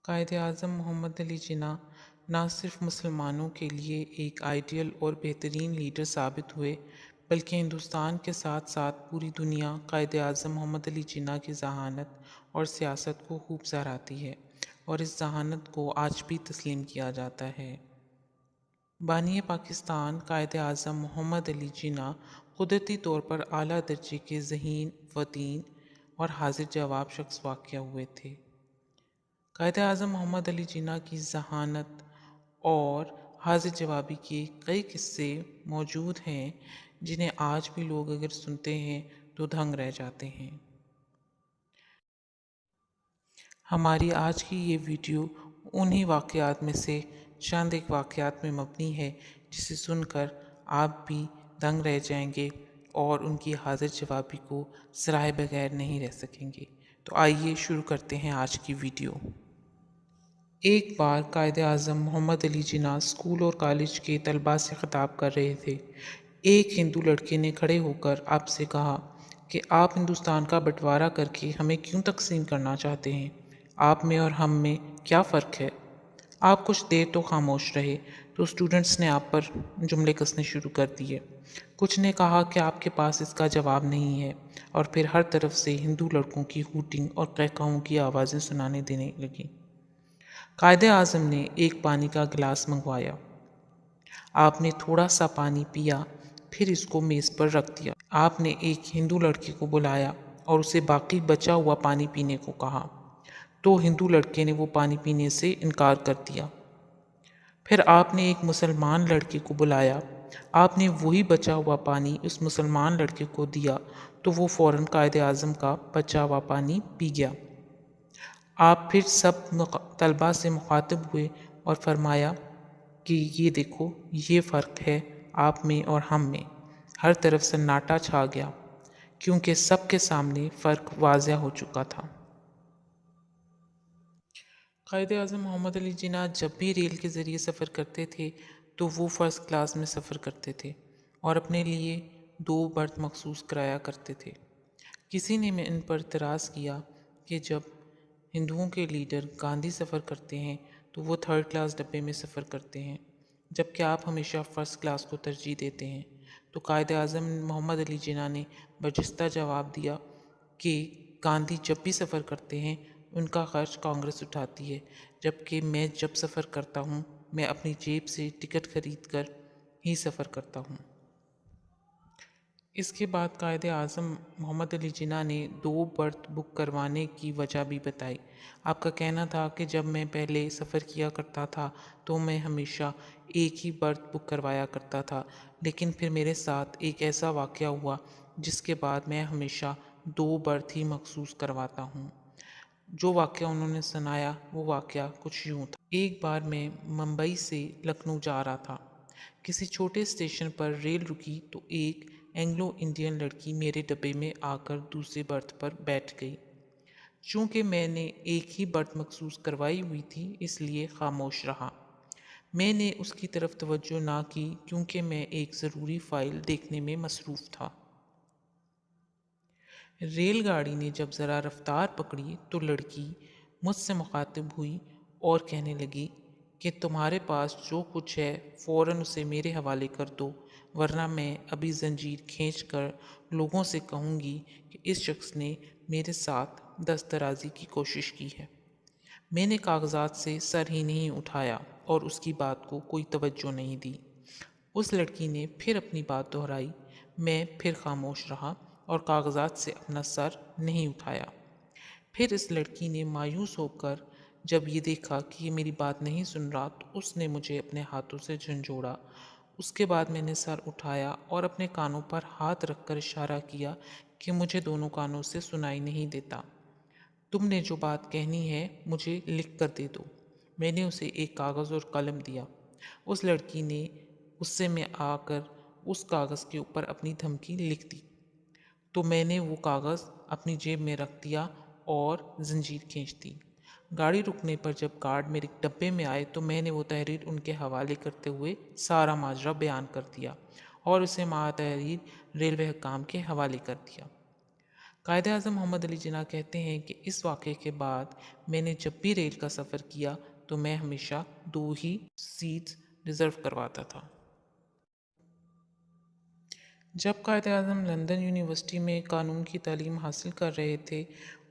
قائد اعظم محمد علی جناح نہ صرف مسلمانوں کے لیے ایک آئیڈیل اور بہترین لیڈر ثابت ہوئے بلکہ ہندوستان کے ساتھ ساتھ پوری دنیا قائد اعظم محمد علی جناح کی ذہانت اور سیاست کو خوب سراہتی ہے اور اس ذہانت کو آج بھی تسلیم کیا جاتا ہے۔ بانی پاکستان قائد اعظم محمد علی جناح قدرتی طور پر اعلیٰ درجے کے ذہین، فطن اور حاضر جواب شخص واقع ہوئے تھے۔ قائد اعظم محمد علی جناح کی ذہانت اور حاضر جوابی کے کئی قصے موجود ہیں جنہیں آج بھی لوگ اگر سنتے ہیں تو دنگ رہ جاتے ہیں۔ ہماری آج کی یہ ویڈیو انہی واقعات میں سے چند ایک واقعات میں مبنی ہے جسے سن کر آپ بھی دنگ رہ جائیں گے اور ان کی حاضر جوابی کو سرائے بغیر نہیں رہ سکیں گے۔ تو آئیے شروع کرتے ہیں آج کی ویڈیو۔ ایک بار قائد اعظم محمد علی جناح اسکول اور کالج کے طلباء سے خطاب کر رہے تھے۔ ایک ہندو لڑکے نے کھڑے ہو کر آپ سے کہا کہ آپ ہندوستان کا بٹوارا کر کے ہمیں کیوں تقسیم کرنا چاہتے ہیں؟ آپ میں اور ہم میں کیا فرق ہے؟ آپ کچھ دیر تو خاموش رہے تو اسٹوڈنٹس نے آپ پر جملے کسنے شروع کر دیے۔ کچھ نے کہا کہ آپ کے پاس اس کا جواب نہیں ہے اور پھر ہر طرف سے ہندو لڑکوں کی ہوٹنگ اور قہقہوں کی آوازیں سنانے دینے لگیں۔ قائد اعظم نے ایک پانی کا گلاس منگوایا۔ آپ نے تھوڑا سا پانی پیا، پھر اس کو میز پر رکھ دیا۔ آپ نے ایک ہندو لڑکے کو بلایا اور اسے باقی بچا ہوا پانی پینے کو کہا تو ہندو لڑکے نے وہ پانی پینے سے انکار کر دیا۔ پھر آپ نے ایک مسلمان لڑکے کو بلایا۔ آپ نے وہی بچا ہوا پانی اس مسلمان لڑکے کو دیا تو وہ فوراً قائد اعظم کا بچا ہوا پانی پی گیا۔ آپ پھر سب طلباء سے مخاطب ہوئے اور فرمایا کہ یہ دیکھو، یہ فرق ہے آپ میں اور ہم میں۔ ہر طرف سناٹا چھا گیا کیونکہ سب کے سامنے فرق واضح ہو چکا تھا۔ قائد اعظم محمد علی جناح جب بھی ریل کے ذریعے سفر کرتے تھے تو وہ فرسٹ کلاس میں سفر کرتے تھے اور اپنے لیے 2 برتھ مخصوص کرایا کرتے تھے۔ کسی نے ان پر اعتراض کیا کہ جب ہندوؤں کے لیڈر گاندھی سفر کرتے ہیں تو وہ 3rd کلاس ڈبے میں سفر کرتے ہیں جبکہ آپ ہمیشہ فرسٹ کلاس کو ترجیح دیتے ہیں۔ تو قائد اعظم محمد علی جناح نے برجستہ جواب دیا کہ گاندھی جب بھی سفر کرتے ہیں ان کا خرچ کانگریس اٹھاتی ہے جبکہ میں جب سفر کرتا ہوں میں اپنی جیب سے ٹکٹ خرید کر ہی سفر کرتا ہوں۔ اس کے بعد قائد اعظم محمد علی جناح نے 2 برتھ بک کروانے کی وجہ بھی بتائی۔ آپ کا کہنا تھا کہ جب میں پہلے سفر کیا کرتا تھا تو میں ہمیشہ ایک ہی برتھ بک کروایا کرتا تھا، لیکن پھر میرے ساتھ ایک ایسا واقعہ ہوا جس کے بعد میں ہمیشہ 2 برتھ ہی مخصوص کرواتا ہوں۔ جو واقعہ انہوں نے سنایا وہ واقعہ کچھ یوں تھا۔ ایک بار میں ممبئی سے لکھنؤ جا رہا تھا۔ کسی چھوٹے اسٹیشن پر ریل رکی تو ایک اینگلو انڈین لڑکی میرے ڈبے میں آ کر دوسرے برتھ پر بیٹھ گئی۔ چونکہ میں نے ایک ہی برتھ مخصوص کروائی ہوئی تھی اس لیے خاموش رہا۔ میں نے اس کی طرف توجہ نہ کی کیونکہ میں ایک ضروری فائل دیکھنے میں مصروف تھا۔ ریل گاڑی نے جب ذرا رفتار پکڑی تو لڑکی مجھ سے مخاطب ہوئی اور کہنے لگی کہ تمہارے پاس جو کچھ ہے فوراً اسے میرے حوالے کر دو ورنہ میں ابھی زنجیر کھینچ کر لوگوں سے کہوں گی کہ اس شخص نے میرے ساتھ دست درازی کی کوشش کی ہے۔ میں نے کاغذات سے سر ہی نہیں اٹھایا اور اس کی بات کو کوئی توجہ نہیں دی۔ اس لڑکی نے پھر اپنی بات دہرائی، میں پھر خاموش رہا اور کاغذات سے اپنا سر نہیں اٹھایا۔ پھر اس لڑکی نے مایوس ہو کر جب یہ دیکھا کہ یہ میری بات نہیں سن رہا تو اس نے مجھے اپنے ہاتھوں سے جھنجھوڑا۔ اس کے بعد میں نے سر اٹھایا اور اپنے کانوں پر ہاتھ رکھ کر اشارہ کیا کہ مجھے دونوں کانوں سے سنائی نہیں دیتا۔ تم نے جو بات کہنی ہے مجھے لکھ کر دے دو۔ میں نے اسے ایک کاغذ اور قلم دیا۔ اس لڑکی نے غصے میں آ کر اس کاغذ کے اوپر اپنی دھمکی لکھ دی تو میں نے وہ کاغذ اپنی جیب میں رکھ دیا اور زنجیر کھینچ دی۔ گاڑی رکنے پر جب گارڈ میرے ڈبے میں آئے تو میں نے وہ تحریر ان کے حوالے کرتے ہوئے سارا ماجرا بیان کر دیا اور اسے ماتحریر ریلوے حکام کے حوالے کر دیا۔ قائد اعظم محمد علی جناح کہتے ہیں کہ اس واقعے کے بعد میں نے جب بھی ریل کا سفر کیا تو میں ہمیشہ 2 ہی سیٹس ریزرو کرواتا تھا۔ جب قائد اعظم لندن یونیورسٹی میں قانون کی تعلیم حاصل کر رہے تھے،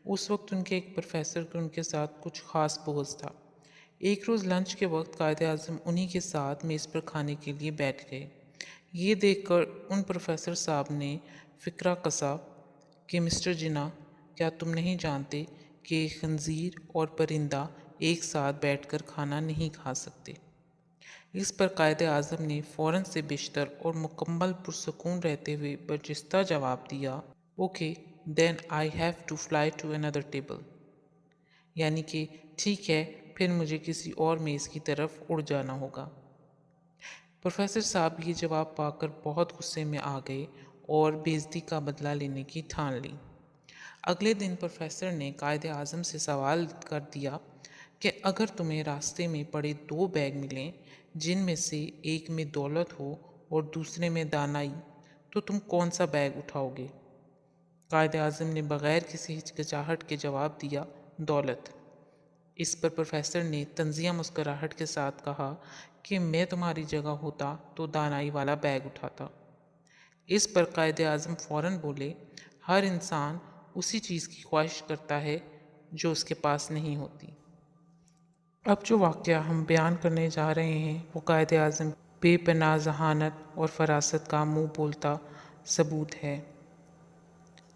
اس وقت ان کے ایک پروفیسر کو ان کے ساتھ کچھ خاص بغض تھا۔ ایک روز لنچ کے وقت قائد اعظم انہی کے ساتھ میز پر کھانے کے لیے بیٹھ گئے۔ یہ دیکھ کر ان پروفیسر صاحب نے فقرہ کسا کہ مسٹر جناح، کیا تم نہیں جانتے کہ خنزیر اور پرندہ ایک ساتھ بیٹھ کر کھانا نہیں کھا سکتے؟ اس پر قائد اعظم نے فوراً سے بیشتر اور مکمل پرسکون رہتے ہوئے برجستہ جواب دیا، okay then I have to fly to اندر ٹیبل، یعنی کہ ٹھیک ہے پھر مجھے کسی اور میز کی طرف اڑ جانا ہوگا۔ پروفیسر صاحب یہ جواب پا کر بہت غصے میں آ گئے اور بے عزتی کا بدلہ لینے کی ٹھان لی۔ اگلے دن پروفیسر نے قائد اعظم سے سوال کر دیا کہ اگر تمہیں راستے میں پڑے 2 بیگ ملیں جن میں سے ایک میں دولت ہو اور دوسرے میں دانائی، تو تم کون سا بیگ اٹھاؤ گے؟ قائد اعظم نے بغیر کسی ہچکچاہٹ کے جواب دیا، دولت۔ اس پر پروفیسر نے طنزیہ مسکراہٹ کے ساتھ کہا کہ میں تمہاری جگہ ہوتا تو دانائی والا بیگ اٹھاتا۔ اس پر قائد اعظم فوراً بولے، ہر انسان اسی چیز کی خواہش کرتا ہے جو اس کے پاس نہیں ہوتی۔ اب جو واقعہ ہم بیان کرنے جا رہے ہیں وہ قائد اعظم بے پناہ ذہانت اور فراست کا منہ بولتا ثبوت ہے۔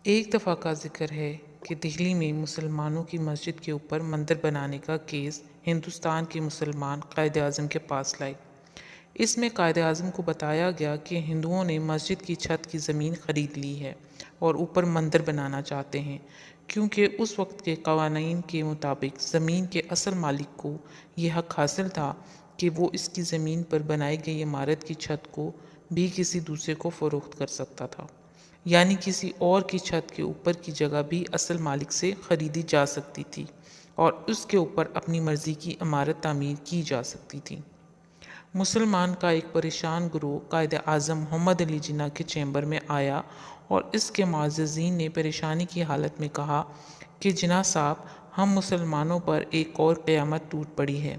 ایک دفعہ کا ذکر ہے کہ دہلی میں مسلمانوں کی مسجد کے اوپر مندر بنانے کا کیس ہندوستان کے مسلمان قائد اعظم کے پاس لائے۔ اس میں قائد اعظم کو بتایا گیا کہ ہندوؤں نے مسجد کی چھت کی زمین خرید لی ہے اور اوپر مندر بنانا چاہتے ہیں، کیونکہ اس وقت کے قوانین کے مطابق زمین کے اصل مالک کو یہ حق حاصل تھا کہ وہ اس کی زمین پر بنائی گئی عمارت کی چھت کو بھی کسی دوسرے کو فروخت کر سکتا تھا، یعنی کسی اور کی چھت کے اوپر کی جگہ بھی اصل مالک سے خریدی جا سکتی تھی اور اس کے اوپر اپنی مرضی کی عمارت تعمیر کی جا سکتی تھی۔ مسلمان کا ایک پریشان گروہ قائد اعظم محمد علی جناح کے چیمبر میں آیا اور اس کے معززین نے پریشانی کی حالت میں کہا کہ جناح صاحب، ہم مسلمانوں پر ایک اور قیامت ٹوٹ پڑی ہے۔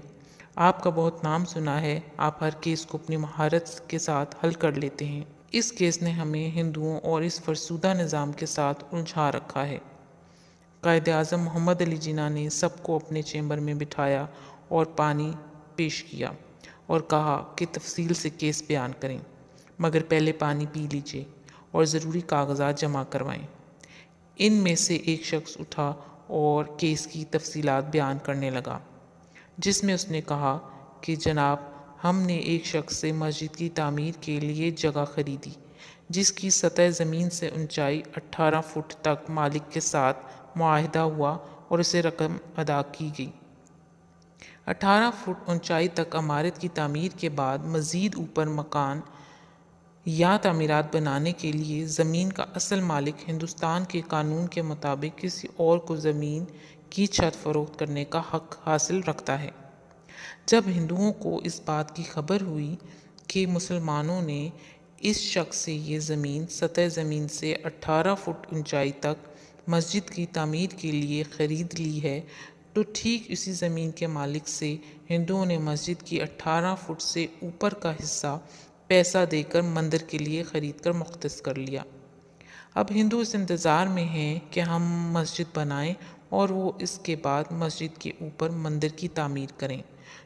آپ کا بہت نام سنا ہے، آپ ہر کیس کو اپنی مہارت کے ساتھ حل کر لیتے ہیں۔ اس کیس نے ہمیں ہندوؤں اور اس فرسودہ نظام کے ساتھ الجھا رکھا ہے۔ قائد اعظم محمد علی جناح نے سب کو اپنے چیمبر میں بٹھایا اور پانی پیش کیا اور کہا کہ تفصیل سے کیس بیان کریں، مگر پہلے پانی پی لیجئے اور ضروری کاغذات جمع کروائیں۔ ان میں سے ایک شخص اٹھا اور کیس کی تفصیلات بیان کرنے لگا، جس میں اس نے کہا کہ جناب، ہم نے ایک شخص سے مسجد کی تعمیر کے لیے جگہ خریدی جس کی سطح زمین سے اونچائی 18 فٹ تک مالک کے ساتھ معاہدہ ہوا اور اسے رقم ادا کی گئی۔ 18 فٹ اونچائی تک عمارت کی تعمیر کے بعد مزید اوپر مکان یا تعمیرات بنانے کے لیے زمین کا اصل مالک ہندوستان کے قانون کے مطابق کسی اور کو زمین کی چھت فروخت کرنے کا حق حاصل رکھتا ہے۔ جب ہندوؤں کو اس بات کی خبر ہوئی کہ مسلمانوں نے اس شخص سے یہ زمین سطح زمین سے 18 فٹ اونچائی تک مسجد کی تعمیر کے لیے خرید لی ہے، تو ٹھیک اسی زمین کے مالک سے ہندوؤں نے مسجد کی 18 فٹ سے اوپر کا حصہ پیسہ دے کر مندر کے لیے خرید کر مختص کر لیا۔ اب ہندو اس انتظار میں ہیں کہ ہم مسجد بنائیں اور وہ اس کے بعد مسجد کے اوپر مندر کی تعمیر کریں،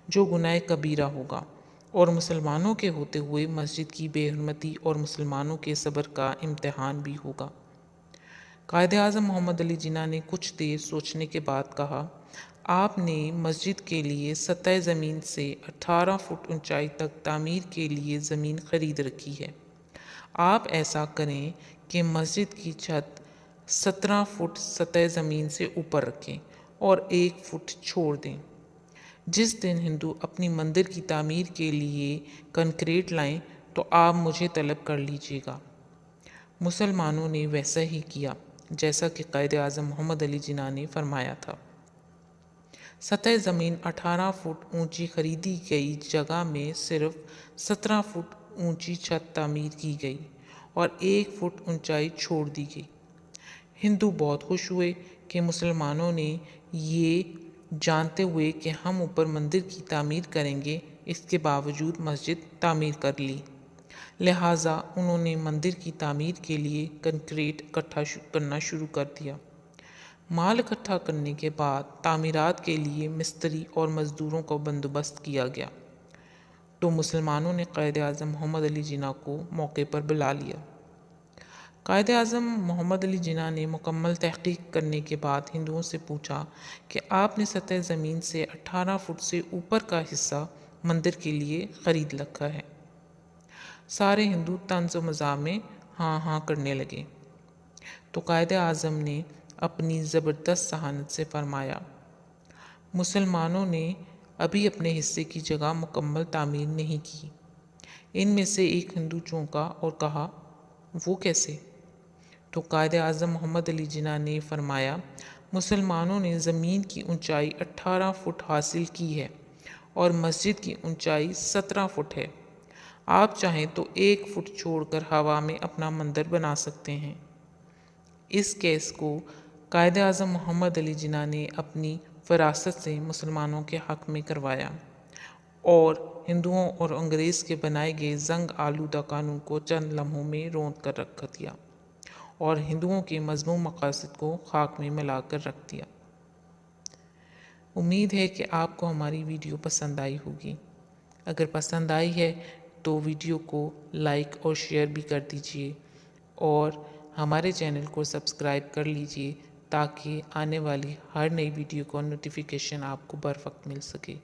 جو گناہ کبیرہ ہوگا اور مسلمانوں کے ہوتے ہوئے مسجد کی بے حرمتی اور مسلمانوں کے صبر کا امتحان بھی ہوگا۔ قائد اعظم محمد علی جناح نے کچھ دیر سوچنے کے بعد کہا، آپ نے مسجد کے لیے سطح زمین سے 18 فٹ اونچائی تک تعمیر کے لیے زمین خرید رکھی ہے۔ آپ ایسا کریں کہ مسجد کی چھت 17 فٹ سطح زمین سے اوپر رکھیں اور 1 فٹ چھوڑ دیں۔ جس دن ہندو اپنی مندر کی تعمیر کے لیے کنکریٹ لائیں تو آپ مجھے طلب کر لیجیے گا۔ مسلمانوں نے ویسا ہی کیا جیسا کہ قائد اعظم محمد علی جناح نے فرمایا تھا۔ سطح زمین 18 فٹ اونچی خریدی گئی جگہ میں صرف 17 فٹ اونچی چھت تعمیر کی گئی اور 1 فٹ اونچائی چھوڑ دی گئی۔ ہندو بہت خوش ہوئے کہ مسلمانوں نے یہ جانتے ہوئے کہ ہم اوپر مندر کی تعمیر کریں گے اس کے باوجود مسجد تعمیر کر لی، لہٰذا انہوں نے مندر کی تعمیر کے لیے کنکریٹ اکٹھا کرنا شروع کر دیا۔ مال اکٹھا کرنے کے بعد تعمیرات کے لیے مستری اور مزدوروں کا بندوبست کیا گیا تو مسلمانوں نے قائد اعظم محمد علی جناح کو موقع پر بلا لیا۔ قائد اعظم محمد علی جناح نے مکمل تحقیق کرنے کے بعد ہندوؤں سے پوچھا کہ آپ نے سطح زمین سے 18 فٹ سے اوپر کا حصہ مندر کے لیے خرید رکھا ہے؟ سارے ہندو طنز و مزاح میں ہاں ہاں کرنے لگے تو قائد اعظم نے اپنی زبردست ذہانت سے فرمایا، مسلمانوں نے ابھی اپنے حصے کی جگہ مکمل تعمیر نہیں کی۔ ان میں سے ایک ہندو چونکا اور کہا، وہ کیسے؟ تو قائد اعظم محمد علی جناح نے فرمایا، مسلمانوں نے زمین کی اونچائی 18 فٹ حاصل کی ہے اور مسجد کی اونچائی 17 فٹ ہے۔ آپ چاہیں تو 1 فٹ چھوڑ کر ہوا میں اپنا مندر بنا سکتے ہیں۔ اس کیس کو قائد اعظم محمد علی جناح نے اپنی فراست سے مسلمانوں کے حق میں کروایا اور ہندوؤں اور انگریز کے بنائے گئے زنگ آلودہ قانون کو چند لمحوں میں روند کر رکھ دیا اور ہندوؤں کے مذموم مقاصد کو خاک میں ملا کر رکھ دیا۔ امید ہے کہ آپ کو ہماری ویڈیو پسند آئی ہوگی۔ اگر پسند آئی ہے تو ویڈیو کو لائک اور شیئر بھی کر دیجیے اور ہمارے چینل کو سبسکرائب کر لیجیے تاکہ آنے والی ہر نئی ویڈیو کا نوٹیفیکیشن آپ کو بر وقت مل سکے۔